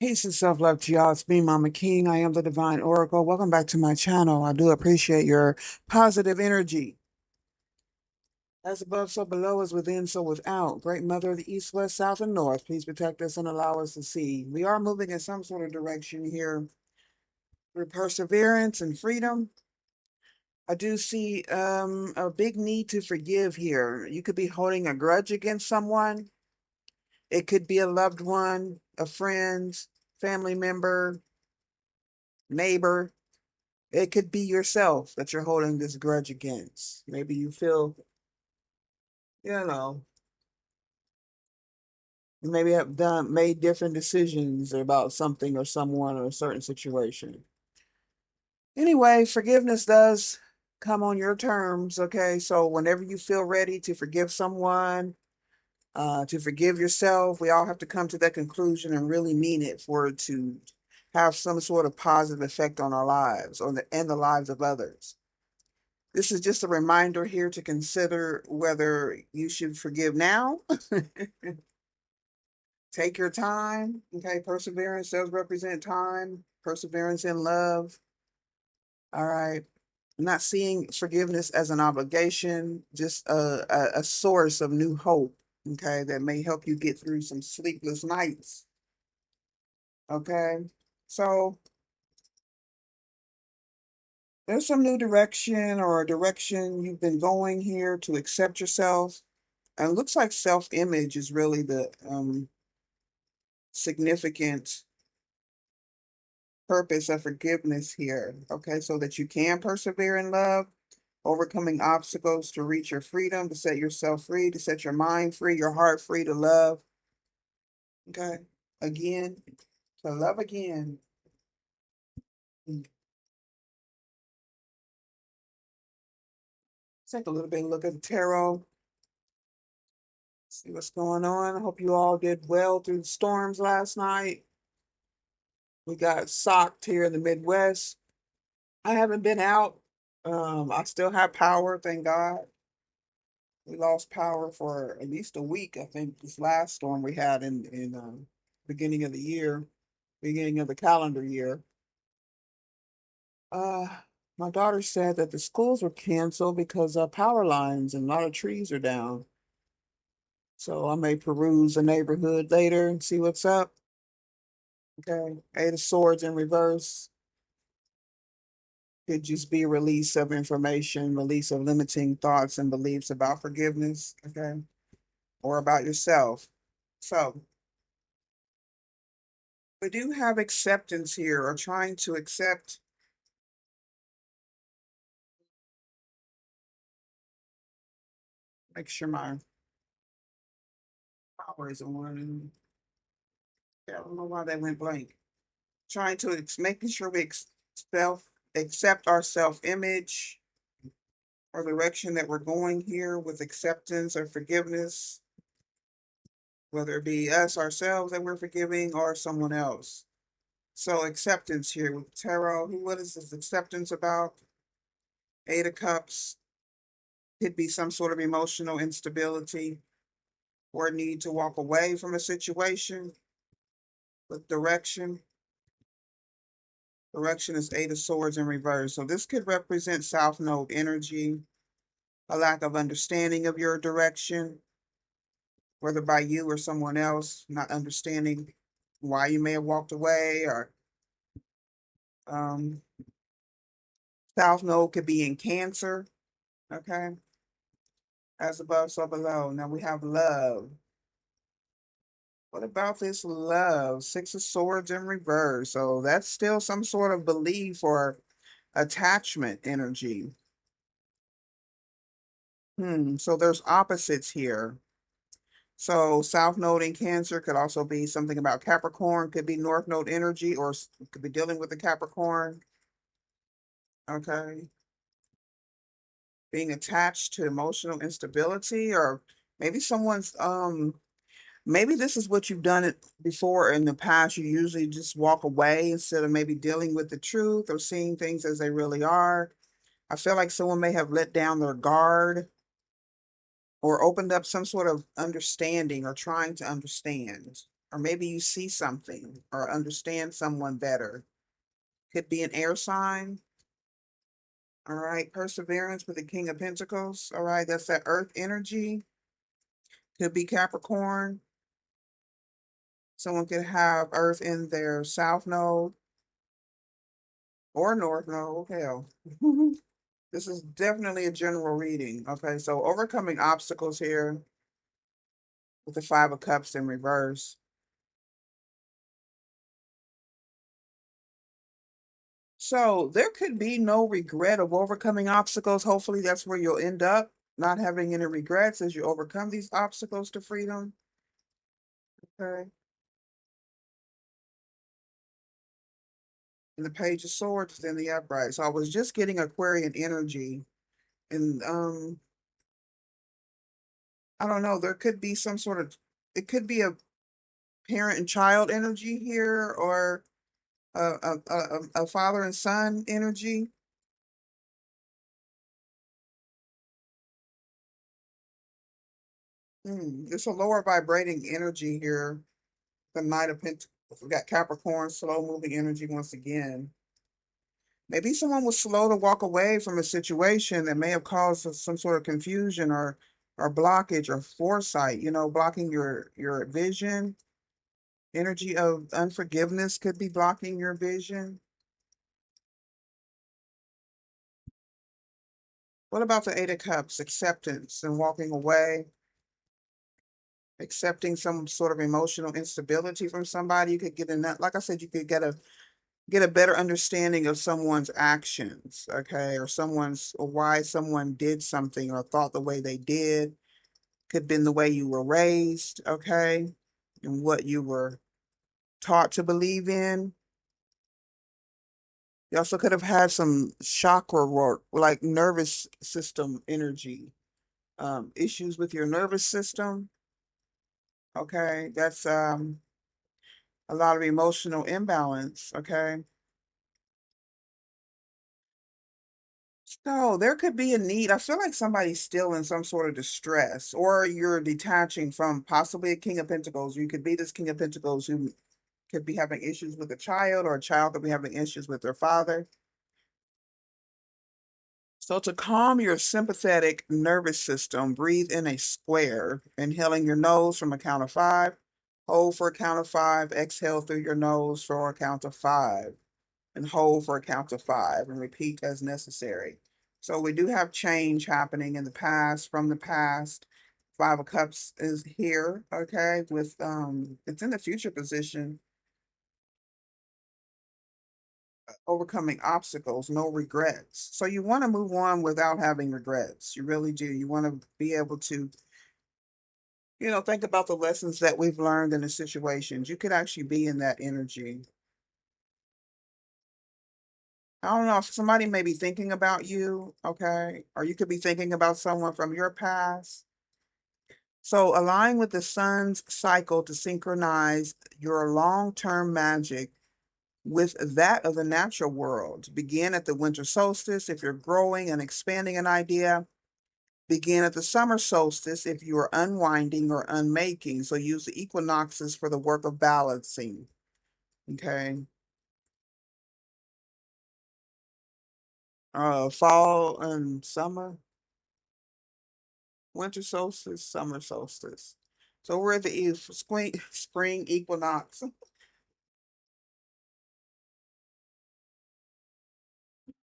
Peace and self-love to y'all. It's me, Mama King. I am the Divine Oracle. Welcome back to my channel. I do appreciate your positive energy. As above, so below, as within, so without. Great Mother of the East, West, South, and North, please protect us and allow us to see. We are moving in some sort of direction here through perseverance and freedom. I do see a big need to forgive here. You could be holding a grudge against someone. It could be a loved one, a friend, family member, neighbor. It could be yourself that you're holding this grudge against. Maybe you feel, you know, you maybe have made different decisions about something or someone or a certain situation. Anyway, forgiveness does come on your terms, okay? So whenever you feel ready to forgive someone, to forgive yourself, we all have to come to that conclusion and really mean it for it to have some sort of positive effect on our lives and the lives of others. This is just a reminder here to consider whether you should forgive now. Take your time. Okay. Perseverance does represent time, perseverance in love. All right. I'm not seeing forgiveness as an obligation, just a source of new hope. Okay. That may help you get through some sleepless nights. Okay. So there's some new direction or a direction you've been going here to accept yourself. And it looks like self-image is really the significant purpose of forgiveness here. Okay, so that you can persevere in love, overcoming obstacles to reach your freedom, to set yourself free, to set your mind free, your heart free to love. Okay, again, to love again. Take a little bit of look at the tarot, see what's going on. I hope you all did well through the storms last night. We got socked here in the Midwest. I haven't been out. I still have power, thank God. We lost power for at least a week. I think this last storm we had in beginning of the year, beginning of the calendar year. Uh, my daughter said that the schools were canceled because power lines and a lot of trees are down. So I may peruse the neighborhood later and see what's up. Okay, Eight of Swords in reverse could just be a release of information, release of limiting thoughts and beliefs about forgiveness. Okay, or about yourself. So we do have acceptance here, or trying to accept. Make sure my power is on. Yeah, I don't know why that went blank. Trying to making sure we self accept our self image or direction that we're going here with acceptance or forgiveness, whether it be us ourselves that we're forgiving or someone else. So acceptance here with tarot. What is this acceptance about? Eight of Cups could be some sort of emotional instability or need to walk away from a situation with direction. Direction is Eight of Swords in reverse. So this could represent South Node energy, a lack of understanding of your direction, whether by you or someone else, not understanding why you may have walked away, or um, South Node could be in Cancer. Okay. As above, so below. Now we have love. What about this love? Six of Swords in reverse. So that's still some sort of belief or attachment energy. So there's opposites here. So South Node in Cancer could also be something about Capricorn, could be North Node energy, or could be dealing with the Capricorn. Okay. Being attached to emotional instability, or maybe someone's maybe this is what you've done it before in the past. You usually just walk away instead of maybe dealing with the truth or seeing things as they really are. I feel like someone may have let down their guard or opened up some sort of understanding or trying to understand. or maybe you see something or understand someone better. Could be an air sign. All right, perseverance with the King of Pentacles. All right, that's that earth energy. Could be Capricorn. Someone could have earth in their south node or north node. Hell. This is definitely a general reading. Okay, so overcoming obstacles here with the Five of Cups in reverse. So there could be no regret of overcoming obstacles. Hopefully that's where you'll end up, not having any regrets as you overcome these obstacles to freedom. Okay. And the Page of Swords is in the upright. So I was just getting Aquarian energy. And I don't know, there could be some sort of, it could be a parent and child energy here, or a father and son energy. It's a lower vibrating energy here. The Knight of Pentacles. We got Capricorn, slow moving energy once again. Maybe someone was slow to walk away from a situation that may have caused some sort of confusion or blockage or foresight, blocking your vision. Energy of unforgiveness could be blocking your vision. What about the Eight of Cups? Acceptance and walking away, accepting some sort of emotional instability from somebody. You could get in that, like I said, you could get a better understanding of someone's actions, okay, or why someone did something or thought the way they did. Could have been the way you were raised, okay, and what you were taught to believe in. You also could have had some chakra work, like nervous system energy, issues with your nervous system. Okay, that's a lot of emotional imbalance. Okay, so there could be a need. I feel like somebody's still in some sort of distress, or you're detaching from possibly a King of Pentacles. You could be this King of Pentacles who could be having issues with a child, or a child could be having issues with their father. So to calm your sympathetic nervous system, breathe in a square, inhaling your nose from a count of 5, hold for a count of 5, exhale through your nose for a count of 5, and hold for a count of 5, and repeat as necessary. So we do have change happening in the past, from the past. Five of Cups is here, okay, with it's in the future position, overcoming obstacles, no regrets. So you want to move on without having regrets. You really do. You want to be able to, think about the lessons that we've learned in the situations. You could actually be in that energy. I don't know if somebody may be thinking about you, okay? Or you could be thinking about someone from your past. So align with the sun's cycle to synchronize your long-term magic with that of the natural world. Begin at the winter solstice if you're growing and expanding an idea. Begin at the summer solstice if you are unwinding or unmaking. So use the equinoxes for the work of balancing. Okay. Fall and summer, winter solstice, summer solstice. So we're at the spring equinox.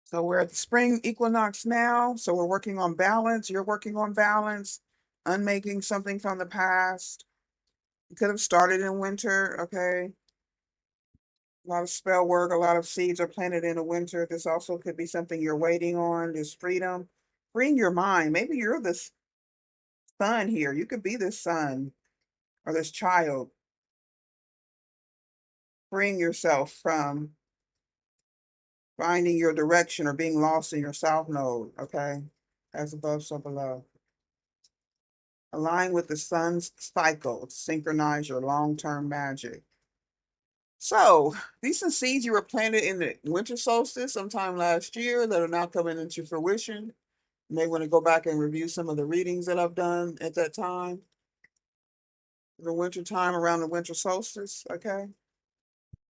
So we're at the spring equinox now. So we're working on balance. You're working on balance, unmaking something from the past. You could have started in winter, okay? A lot of spell work, a lot of seeds are planted in the winter. This also could be something you're waiting on, this freedom. Freeing your mind. Maybe you're this son here. You could be this son or this child. Freeing yourself from finding your direction or being lost in your south node, okay? As above, so below. Align with the sun's cycle to synchronize your long-term magic. So, these are seeds you were planted in the winter solstice sometime last year that are now coming into fruition. You may want to go back and review some of the readings that I've done at that time. the winter time around the winter solstice, okay?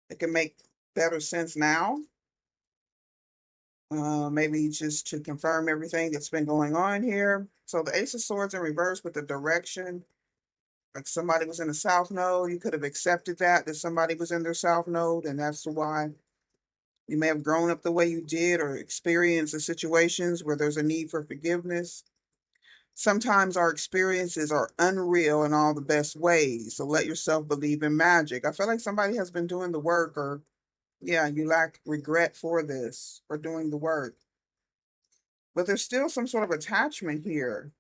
It can make better sense now. Maybe just to confirm everything that's been going on here. So the Ace of Swords in reverse with the direction, like somebody was in the South Node, you could have accepted that somebody was in their South Node, and that's why you may have grown up the way you did or experienced the situations where there's a need for forgiveness. Sometimes our experiences are unreal in all the best ways. So let yourself believe in magic. I feel like somebody has been doing the work, or yeah, you lack regret for this, for doing the work. But there's still some sort of attachment here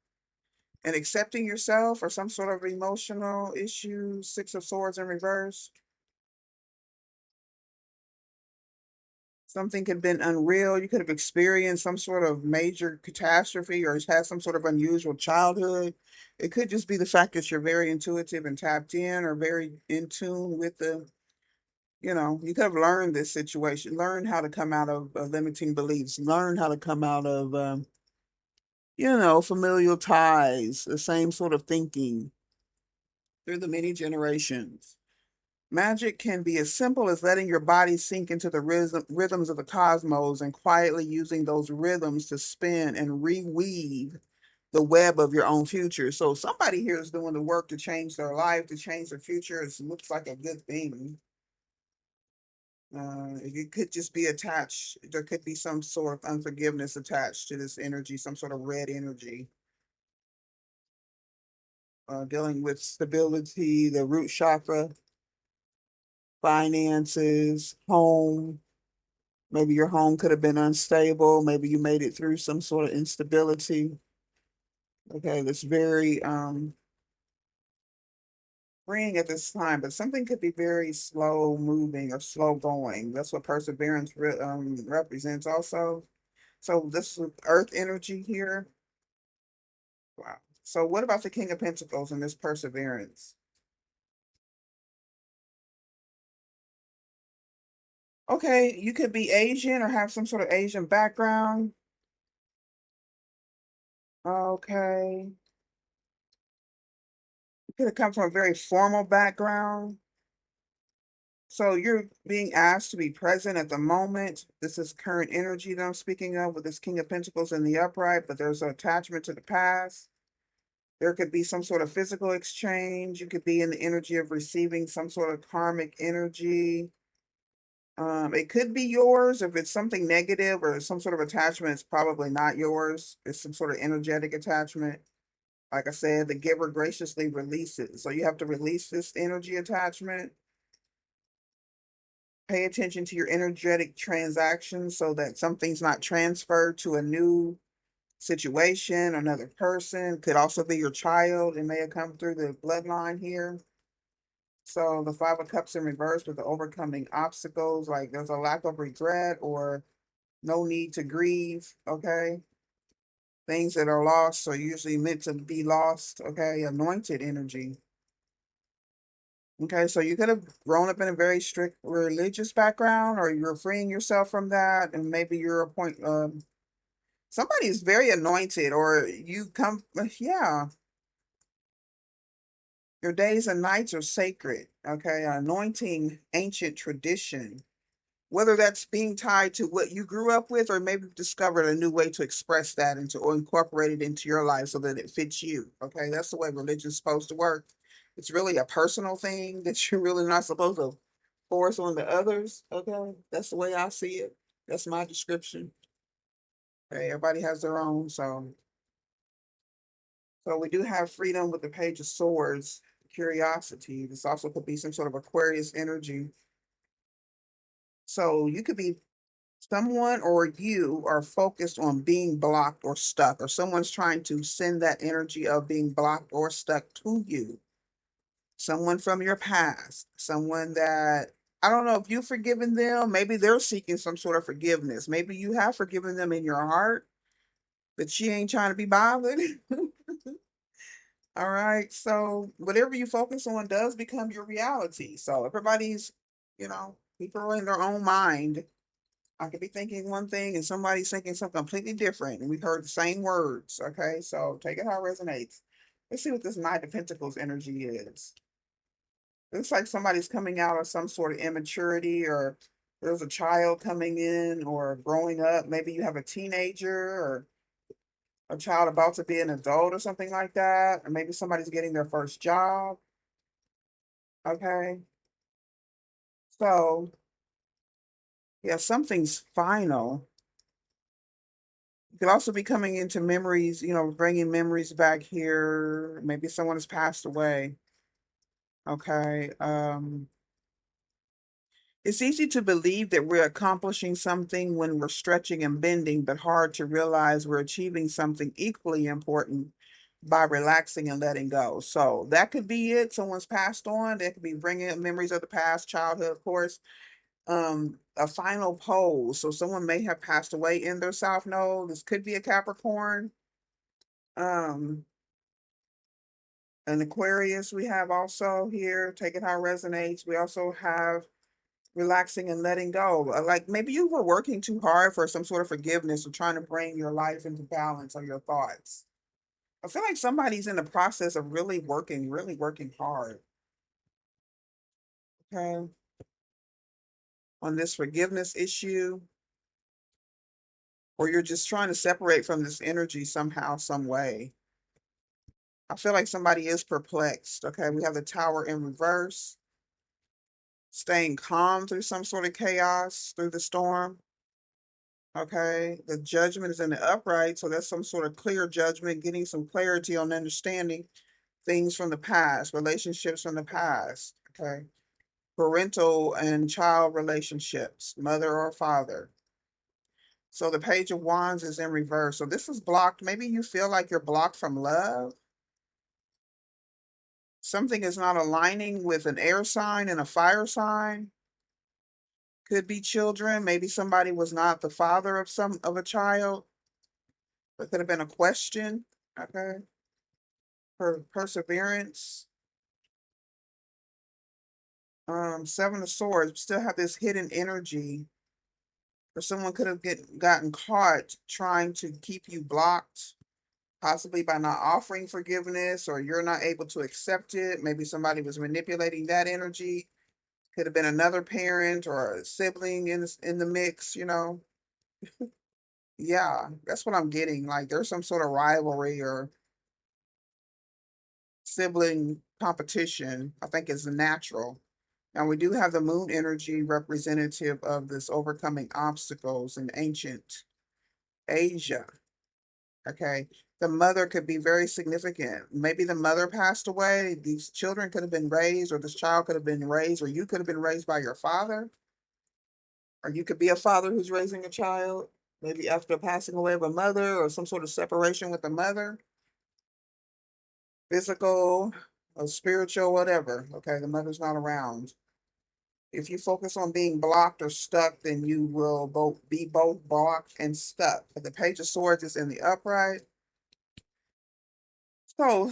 and accepting yourself or some sort of emotional issue. Six of Swords in reverse. Something could have been unreal. You could have experienced some sort of major catastrophe or had some sort of unusual childhood. It could just be the fact that you're very intuitive and tapped in or very in tune with you could have learned this situation, learned how to come out of limiting beliefs, learned how to come out of, familial ties, the same sort of thinking through the many generations. Magic can be as simple as letting your body sink into the rhythms of the cosmos and quietly using those rhythms to spin and reweave the web of your own future. So somebody here is doing the work to change their life, to change their future. It looks like a good thing. It could just be attached. There could be some sort of unforgiveness attached to this energy, some sort of red energy, dealing with stability, the root chakra, finances, home. Maybe your home could have been unstable. Maybe you made it through some sort of instability. Okay, that's very freeing at this time, but something could be very slow moving or slow going. That's what perseverance represents also. So this is earth energy here. Wow. So what about the King of Pentacles and this perseverance? Okay, you could be Asian or have some sort of Asian background. Okay. You could have come from a very formal background. So you're being asked to be present at the moment. This is current energy that I'm speaking of with this King of Pentacles in the upright, but there's an attachment to the past. There could be some sort of physical exchange. You could be in the energy of receiving some sort of karmic energy. It could be yours. If it's something negative or some sort of attachment, it's probably not yours. It's some sort of energetic attachment. Like I said, the giver graciously releases. So you have to release this energy attachment. Pay attention to your energetic transactions so that something's not transferred to a new situation, another person. Could also be your child. It may have come through the bloodline here. So the Five of Cups in reverse with the overcoming obstacles, like there's a lack of regret or no need to grieve, okay? Things that are lost are usually meant to be lost, okay? Anointed energy. Okay, so you could have grown up in a very strict religious background, or you're freeing yourself from that, and maybe you're a point. Somebody is very anointed, or you come. Yeah, your days and nights are sacred. Okay, anointing ancient tradition. Whether that's being tied to what you grew up with, or maybe discovered a new way to express that into or incorporate it into your life so that it fits you. Okay, that's the way religion's supposed to work. It's really a personal thing that you're really not supposed to force on the others. Okay, that's the way I see it. That's my description. Okay, everybody has their own. So we do have freedom with the Page of Swords, curiosity. This also could be some sort of Aquarius energy. So you could be someone or you are focused on being blocked or stuck, or someone's trying to send that energy of being blocked or stuck to you. Someone from your past, someone that I don't know if you've forgiven them. Maybe they're seeking some sort of forgiveness. Maybe you have forgiven them in your heart, but she ain't trying to be bothered. All right. So whatever you focus on does become your reality. So everybody's, people are in their own mind. I could be thinking one thing and somebody's thinking something completely different, and we've heard the same words. Okay, so take it how it resonates. Let's see what this Knight of Pentacles energy is. Looks like somebody's coming out of some sort of immaturity, or there's a child coming in or growing up. Maybe you have a teenager or a child about to be an adult or something like that. Or maybe somebody's getting their first job. Okay. So, yeah, something's final. You could also be coming into memories, bringing memories back here. Maybe someone has passed away. Okay. It's easy to believe that we're accomplishing something when we're stretching and bending, but hard to realize we're achieving something equally important by relaxing and letting go. So that could be it. Someone's passed on. That could be bringing up memories of the past, childhood, of course. A final pose. So someone may have passed away in their South Node. This could be a Capricorn. Um, an Aquarius we have also here. Take it how it resonates. We also have relaxing and letting go. Like maybe you were working too hard for some sort of forgiveness or trying to bring your life into balance or your thoughts. I feel like somebody's in the process of really working hard, okay, on this forgiveness issue, or you're just trying to separate from this energy somehow, some way. I feel like somebody is perplexed, okay? We have the Tower in reverse, staying calm through some sort of chaos, through the storm. Okay, the Judgment is in the upright, so that's some sort of clear judgment, getting some clarity on understanding things from the past, relationships from the past. Okay, parental and child relationships, mother or father. So the Page of Wands is in reverse. So this is blocked. Maybe you feel like you're blocked from love. Something is not aligning with an air sign and a fire sign. Could be children. Maybe somebody was not the father of a child. It could have been a question. Okay. Perseverance. Seven of Swords. Still have this hidden energy, or someone could have gotten caught trying to keep you blocked, possibly by not offering forgiveness, or you're not able to accept it. Maybe somebody was manipulating that energy. Could have been another parent or a sibling in the mix. Yeah, that's what I'm getting. Like there's some sort of rivalry or sibling competition. I think is natural. Now we do have the moon energy representative of this overcoming obstacles in ancient Asia. Okay. The mother could be very significant. Maybe the mother passed away. These children could have been raised, or this child could have been raised, or you could have been raised by your father, or you could be a father who's raising a child, maybe after passing away of a mother or some sort of separation with a mother, physical or spiritual, whatever. Okay. The mother's not around. If you focus on being blocked or stuck, then you will both blocked and stuck. But the Page of Swords is in the upright. So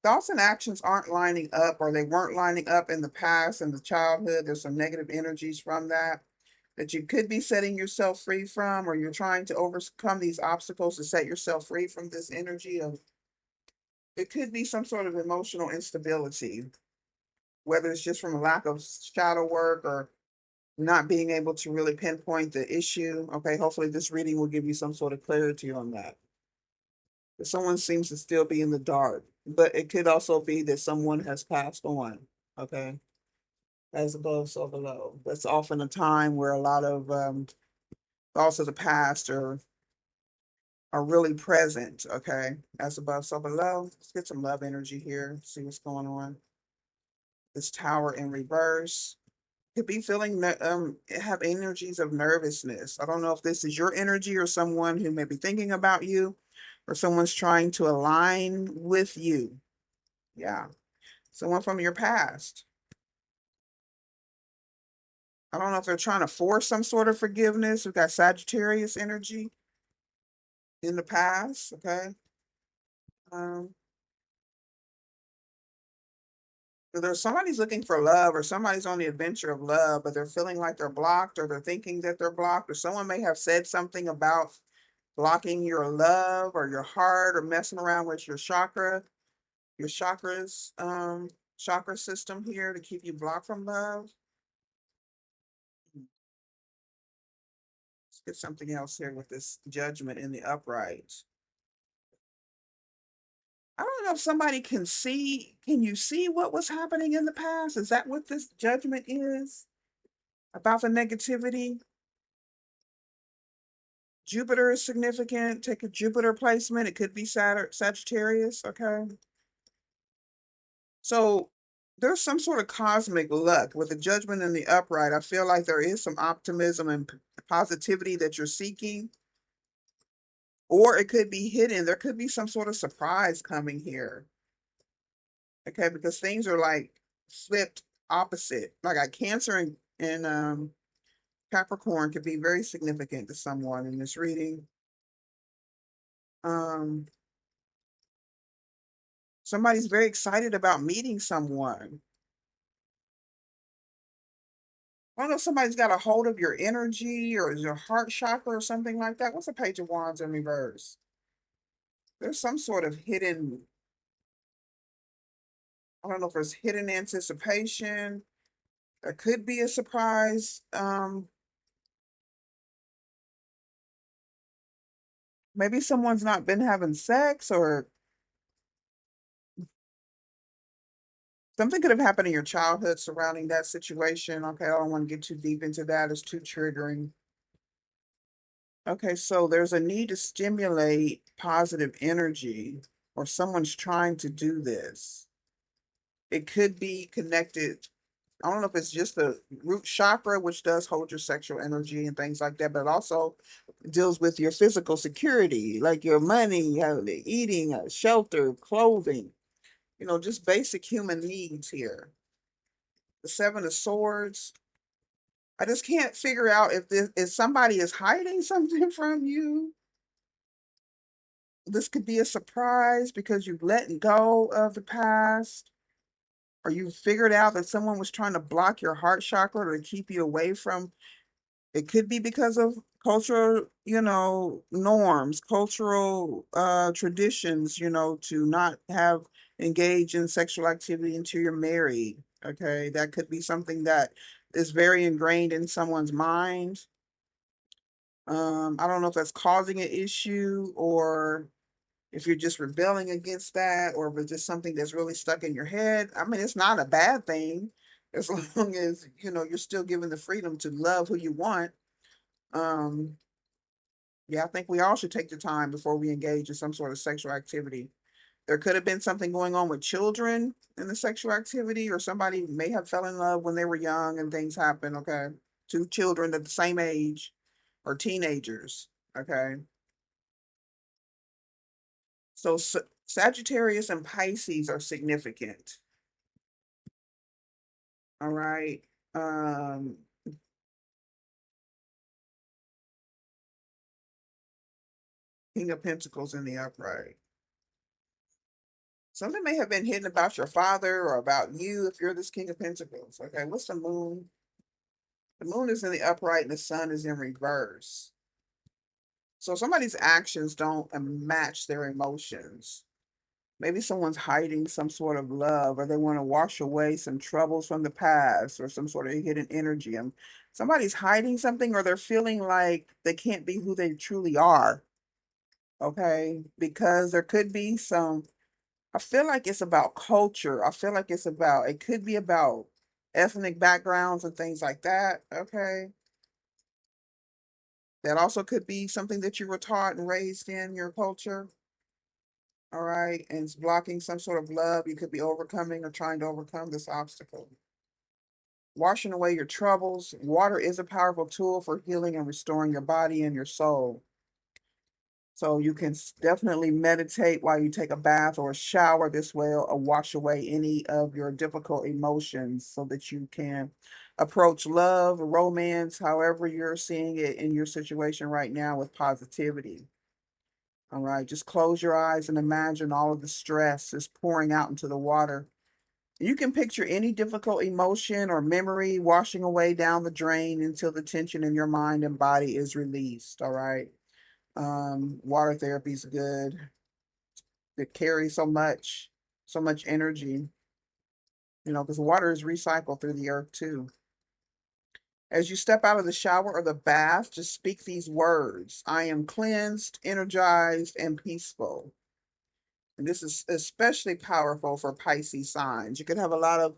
thoughts and actions aren't lining up, or they weren't lining up in the past and the childhood. There's some negative energies from that you could be setting yourself free from, or you're trying to overcome these obstacles to set yourself free from this energy of it could be some sort of emotional instability, whether it's just from a lack of shadow work or not being able to really pinpoint the issue. Okay, hopefully this reading will give you some sort of clarity on that. But someone seems to still be in the dark, but it could also be that someone has passed on. Okay, as above, so below. That's often a time where a lot of thoughts of the past are really present. Okay, as above, so below. Let's get some love energy here. See what's going on. This Tower in reverse could be feeling that have energies of nervousness. I don't know if this is your energy or someone who may be thinking about you, or someone's trying to align with you. Yeah, someone from your past. I don't know if they're trying to force some sort of forgiveness. We've got Sagittarius energy in the past. Okay. Um, so there's somebody's looking for love, or somebody's on the adventure of love, but they're feeling like they're blocked, or they're thinking that they're blocked, or someone may have said something about blocking your love or your heart, or messing around with your chakras. chakra system here to keep you blocked from love. Let's get something else here with this judgment in the upright. I don't know if somebody can you see what was happening in the past? Is that what this judgment is? About the negativity? Jupiter is significant. Take a Jupiter placement. It could be Sagittarius. Okay. So there's some sort of cosmic luck with the judgment in the upright. I feel like there is some optimism and positivity that you're seeking, or it could be hidden. There could be some sort of surprise coming here. Okay, because things are like flipped opposite. Like a Cancer and Capricorn could be very significant to someone in this reading. Um, Somebody's very excited about meeting someone. I don't know if somebody's got a hold of your energy or your heart chakra or something like that. What's a Page of Wands in reverse? There's some sort of hidden, I don't know if there's hidden anticipation. There could be a surprise. Maybe someone's not been having sex or something could have happened in your childhood surrounding that situation. Okay, I don't want to get too deep into that. It's too triggering. Okay, so there's a need to stimulate positive energy, or someone's trying to do this. It could be connected. I don't know if it's just the root chakra, which does hold your sexual energy and things like that, but it also deals with your physical security, like your money, eating, shelter, clothing, just basic human needs here. The Seven of Swords. I just can't figure out if somebody is hiding something from you. This could be a surprise because you've let go of the past, or you figured out that someone was trying to block your heart chakra to keep you away from. It could be because of cultural, norms, cultural traditions, to not have engage in sexual activity until you're married. Okay, that could be something that is very ingrained in someone's mind. I don't know if that's causing an issue, or if you're just rebelling against that, or if it's just something that's really stuck in your head. I mean, it's not a bad thing as long as, you're still given the freedom to love who you want. Um, yeah, I think we all should take the time before we engage in some sort of sexual activity. There could have been something going on with children in the sexual activity, or somebody may have fell in love when they were young and things happen. Okay. Two children at the same age, or teenagers. Okay. So Sagittarius and Pisces are significant. All right. Um, King of Pentacles in the upright. Something may have been hidden about your father or about you if you're this King of Pentacles. Okay, what's the moon? The moon is in the upright and the sun is in reverse. So somebody's actions don't match their emotions. Maybe someone's hiding some sort of love, or they want to wash away some troubles from the past, or some sort of hidden energy. And somebody's hiding something, or they're feeling like they can't be who they truly are. Okay, because there could be some, I feel like it's about culture. I feel like it could be about ethnic backgrounds and things like that. Okay. That also could be something that you were taught and raised in your culture. All right. And it's blocking some sort of love. You could be overcoming or trying to overcome this obstacle. Washing away your troubles. Water is a powerful tool for healing and restoring your body and your soul. So you can definitely meditate while you take a bath or a shower. This way, or wash away any of your difficult emotions so that you can approach love, romance, however you're seeing it in your situation right now, with positivity. All right, just close your eyes and imagine all of the stress is pouring out into the water. You can picture any difficult emotion or memory washing away down the drain until the tension in your mind and body is released. All right. Water therapy is good. It carries so much energy. because water is recycled through the earth too. As you step out of the shower or the bath, just speak these words: I am cleansed, energized, and peaceful. And this is especially powerful for Pisces signs. You could have a lot of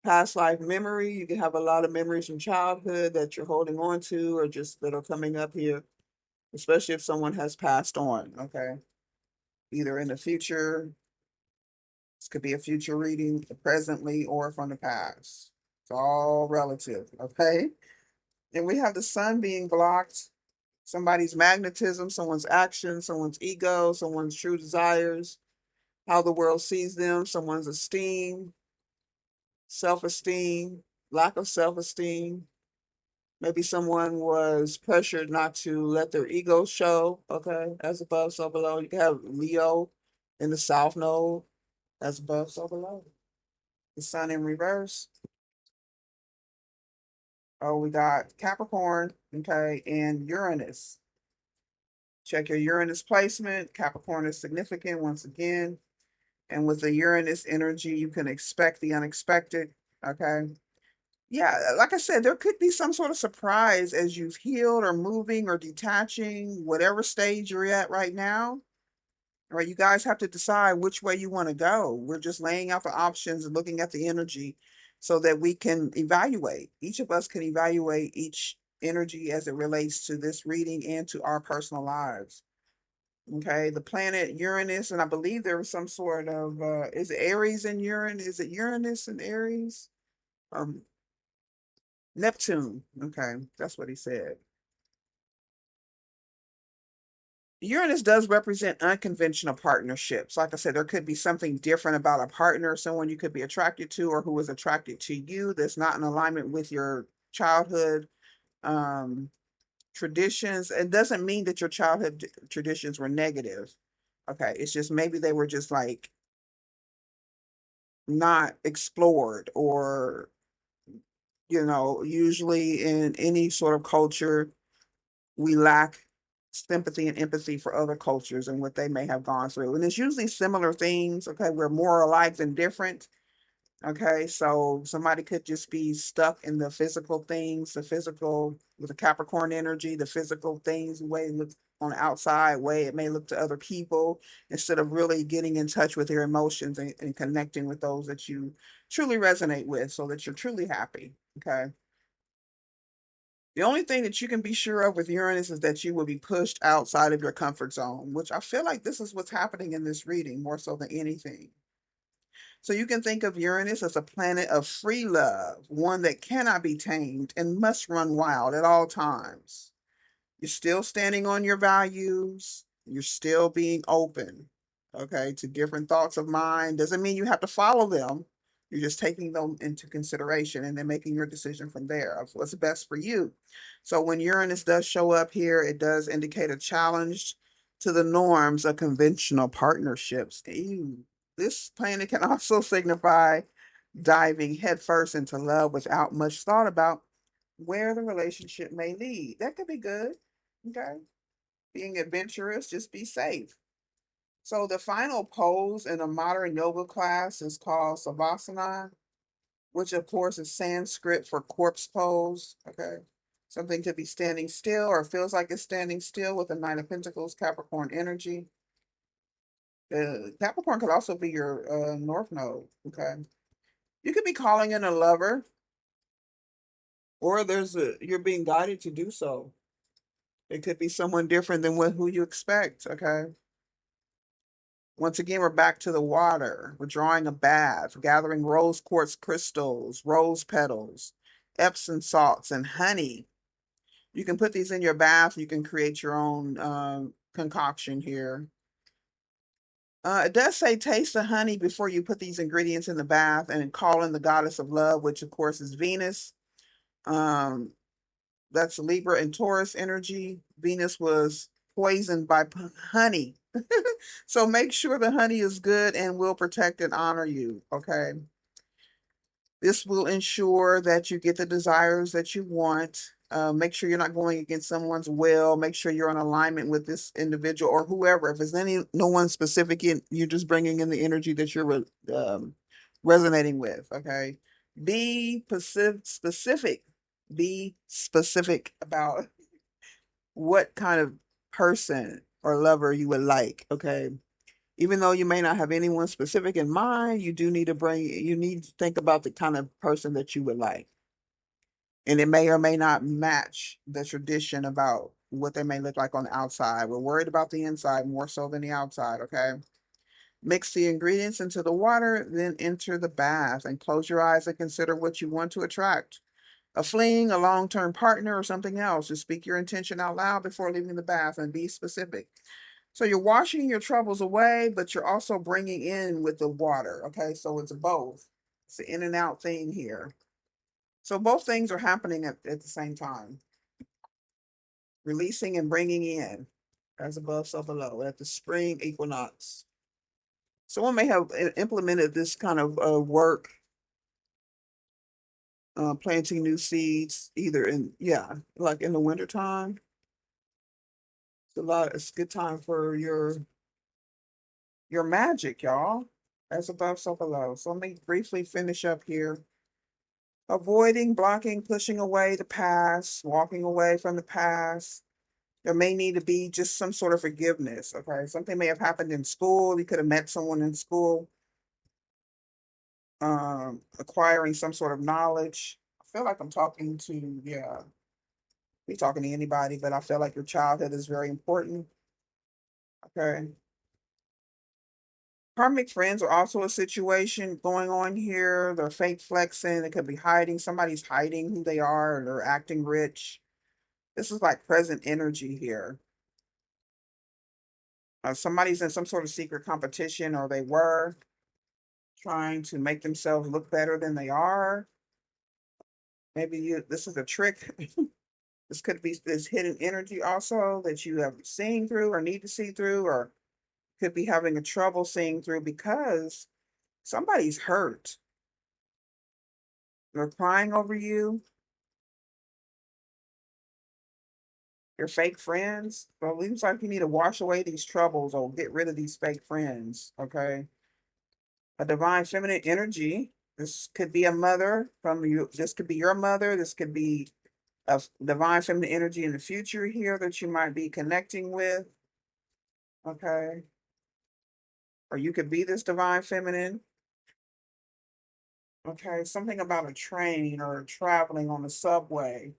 past life memory. You can have a lot of memories from childhood that you're holding on to or just that are coming up here, especially if someone has passed on, okay? Either in the future, this could be a future reading, presently, or from the past. It's all relative, okay? And we have the sun being blocked, somebody's magnetism, someone's action, someone's ego, someone's true desires, how the world sees them, someone's esteem, self esteem, lack of self esteem. Maybe someone was pressured not to let their ego show, okay, as above, so below. You can have Leo in the South Node, as above, so below. The sun in reverse. Oh, we got Capricorn, okay, and Uranus. Check your Uranus placement. Capricorn is significant once again. And with the Uranus energy, you can expect the unexpected, okay? Yeah, like I said, there could be some sort of surprise as you've healed or moving or detaching, whatever stage you're at right now. Right, you guys have to decide which way you want to go. We're just laying out the options and looking at the energy so that we can evaluate. Each of us can evaluate each energy as it relates to this reading and to our personal lives. Okay, the planet Uranus, and I believe there was some sort of is it Aries and Uranus? Is it Uranus and Aries? Um, Neptune. Okay, that's what he said. Uranus does represent unconventional partnerships. Like I said, there could be something different about a partner, someone you could be attracted to, or who is attracted to you that's not in alignment with your childhood um, traditions. It doesn't mean that your childhood traditions were negative. Okay, it's just maybe they were just like not explored, or usually in any sort of culture we lack sympathy and empathy for other cultures and what they may have gone through. And it's usually similar things. Okay, we're more alike than different. Okay, so somebody could just be stuck in the physical things, the physical with the Capricorn energy, the physical things, the way it looks on the outside, way it may look to other people, instead of really getting in touch with your emotions and connecting with those that you truly resonate with so that you're truly happy. Okay. The only thing that you can be sure of with Uranus is that you will be pushed outside of your comfort zone, which I feel like this is what's happening in this reading more so than anything. So you can think of Uranus as a planet of free love, one that cannot be tamed and must run wild at all times. You're still standing on your values. You're still being open, okay, to different thoughts of mind. Doesn't mean you have to follow them. You're just taking them into consideration and then making your decision from there of what's best for you. So when Uranus does show up here, it does indicate a challenge to the norms of conventional partnerships. Ew. This planet can also signify diving headfirst into love without much thought about where the relationship may lead. That could be good. Okay. Being adventurous, just be safe. So the final pose in a modern yoga class is called Savasana, which of course is Sanskrit for corpse pose. Okay. Something to be standing still or feels like it's standing still with the Nine of Pentacles, Capricorn energy. Capricorn could also be your North Node. Okay. You could be calling in a lover, or you're being guided to do so. It could be someone different than who you expect. Okay. Once again, we're back to the water. We're drawing a bath, gathering rose quartz crystals, rose petals, Epsom salts, and honey. You can put these in your bath. You can create your own concoction here. It does say taste the honey before you put these ingredients in the bath and call in the goddess of love, which of course is Venus. Um, that's Libra and Taurus energy. Venus was poisoned by honey. So make sure the honey is good and will protect and honor you. Okay. This will ensure that you get the desires that you want. Make sure you're not going against someone's will. Make sure you're in alignment with this individual or whoever. If it's no one specific, you're just bringing in the energy that you're resonating with. Okay. Be specific. Be specific about what kind of person or lover you would like. Okay. Even though you may not have anyone specific in mind, you need to think about the kind of person that you would like. And it may or may not match the tradition about what they may look like on the outside. We're worried about the inside more so than the outside, okay? Mix the ingredients into the water, then enter the bath and close your eyes and consider what you want to attract. A fling, a long-term partner, or something else. Just speak your intention out loud before leaving the bath and be specific. So you're washing your troubles away, but you're also bringing in with the water, okay? So it's both. It's an in and out thing here. So both things are happening at the same time. Releasing and bringing in, as above, so below, at the spring equinox. Someone may have implemented this kind of work, planting new seeds, either like in the wintertime. It's a good time for your magic, y'all. As above, so below. So let me briefly finish up here. Avoiding, blocking, pushing away the past, walking away from the past. There may need to be just some sort of forgiveness. Okay. Something may have happened in school. You could have met someone in school, acquiring some sort of knowledge. I feel like I'm talking to, yeah, be talking to anybody, but I feel like your childhood is very important. Okay. Karmic friends are also a situation going on here. They're fake flexing. They could be hiding. Somebody's hiding who they are, or they're acting rich. This is like present energy here. Somebody's in some sort of secret competition, or they were trying to make themselves look better than they are. Maybe this is a trick. This could be this hidden energy also that you have seen through or need to see through, or could be having a trouble seeing through because somebody's hurt. They're crying over you. Your fake friends. Well, it seems like you need to wash away these troubles or get rid of these fake friends. Okay. A divine feminine energy. This could be a mother from you. This could be your mother. This could be a divine feminine energy in the future here that you might be connecting with. Okay. Or you could be this divine feminine. Okay. Something about a train or traveling on the subway,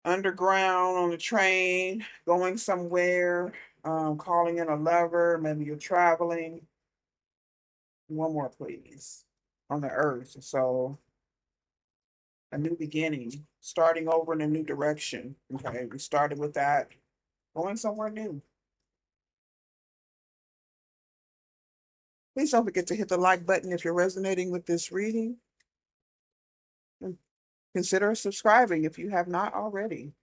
underground on the train, going somewhere, calling in a lover. Maybe you're traveling. One more, please. On the earth. So a new beginning, starting over in a new direction. Okay. We started with that, going somewhere new. Please don't forget to hit the like button if you're resonating with this reading. And consider subscribing if you have not already.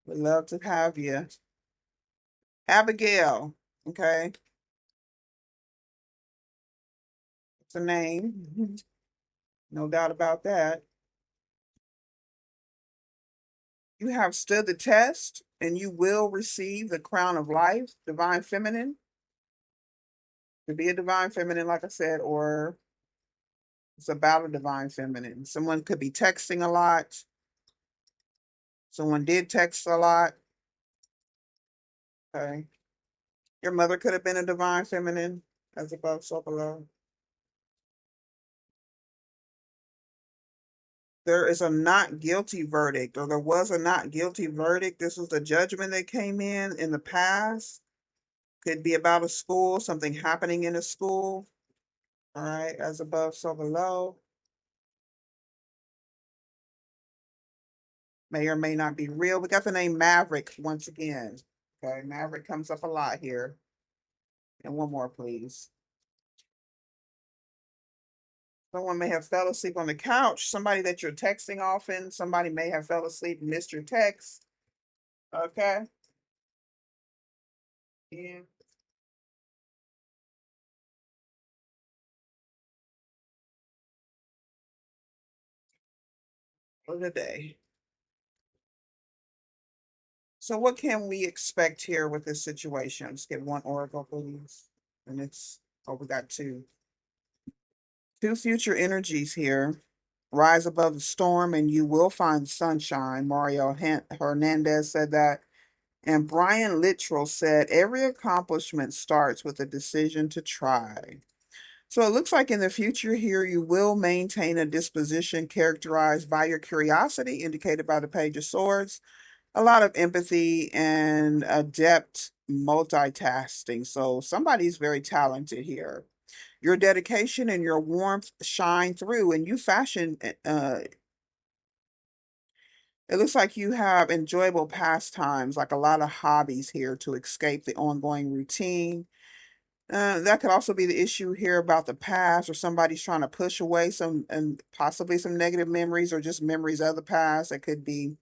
We'd love to have you. Abigail, okay? It's a name. No doubt about that. You have stood the test and you will receive the crown of life, divine feminine. To be a divine feminine, like I said, or it's about a divine feminine. Someone could be texting a lot. Someone did text a lot. Okay. Your mother could have been a divine feminine, as above, so below. There is a not guilty verdict, or there was a not guilty verdict. This was the judgment that came in the past. Could be about a school, something happening in a school. All right, as above, so below. May or may not be real. We got the name Maverick once again. Okay, Maverick comes up a lot here. And one more, please. Someone may have fell asleep on the couch. Somebody that you're texting often. Somebody may have fell asleep and missed your text. Okay. Yeah. For the day. So what can we expect here with this situation? Let's get one oracle, please. And it's, oh, we got two. Two future energies here. Rise above the storm and you will find sunshine. Mario Hernandez said that. And Brian Littrell said, every accomplishment starts with a decision to try. So it looks like in the future here, you will maintain a disposition characterized by your curiosity, indicated by the Page of Swords, a lot of empathy, and adept multitasking. So somebody's very talented here. Your dedication and your warmth shine through, and you fashion. It looks like you have enjoyable pastimes, like a lot of hobbies here to escape the ongoing routine. That could also be the issue here about the past, or somebody's trying to push away some and possibly some negative memories or just memories of the past. That could be,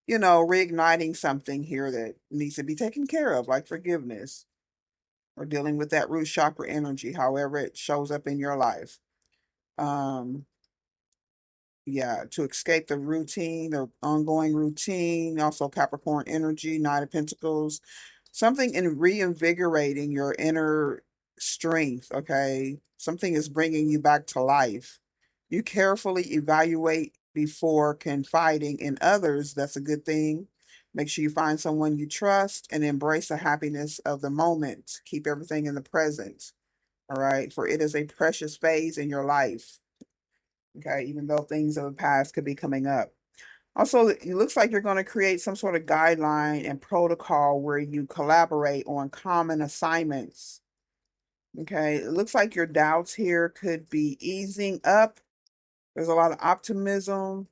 reigniting something here that needs to be taken care of, like forgiveness or dealing with that root chakra energy, however it shows up in your life. Um, yeah, to escape the routine or ongoing routine. Also, Capricorn energy, Knight of Pentacles, something in reinvigorating your inner strength. Okay, something is bringing you back to life. You carefully evaluate before confiding in others. That's a good thing. Make sure you find someone you trust and embrace the happiness of the moment. Keep everything in the present. All right, for it is a precious phase in your life. Okay, even though things of the past could be coming up. Also, it looks like you're going to create some sort of guideline and protocol where you collaborate on common assignments. Okay, it looks like your doubts here could be easing up. There's a lot of optimism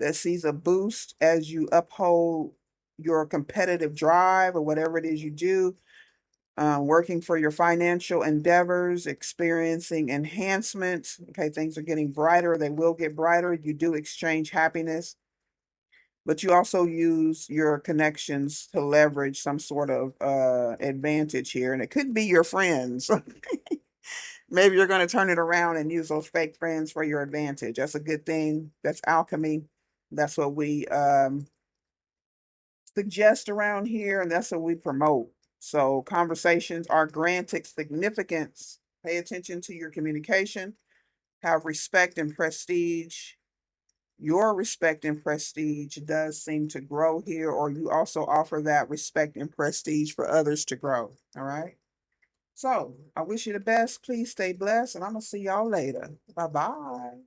that sees a boost as you uphold your competitive drive or whatever it is you do, working for your financial endeavors, experiencing enhancements. Okay, things are getting brighter. They will get brighter. You do exchange happiness, but you also use your connections to leverage some sort of advantage here. And it could be your friends. Maybe you're going to turn it around and use those fake friends for your advantage. That's a good thing. That's alchemy. That's what we suggest around here, and that's what we promote. So conversations are granted significance. Pay attention to your communication. Have respect and prestige. Your respect and prestige does seem to grow here, or you also offer that respect and prestige for others to grow. All right. So I wish you the best. Please stay blessed, and I'm going to see y'all later. Bye bye.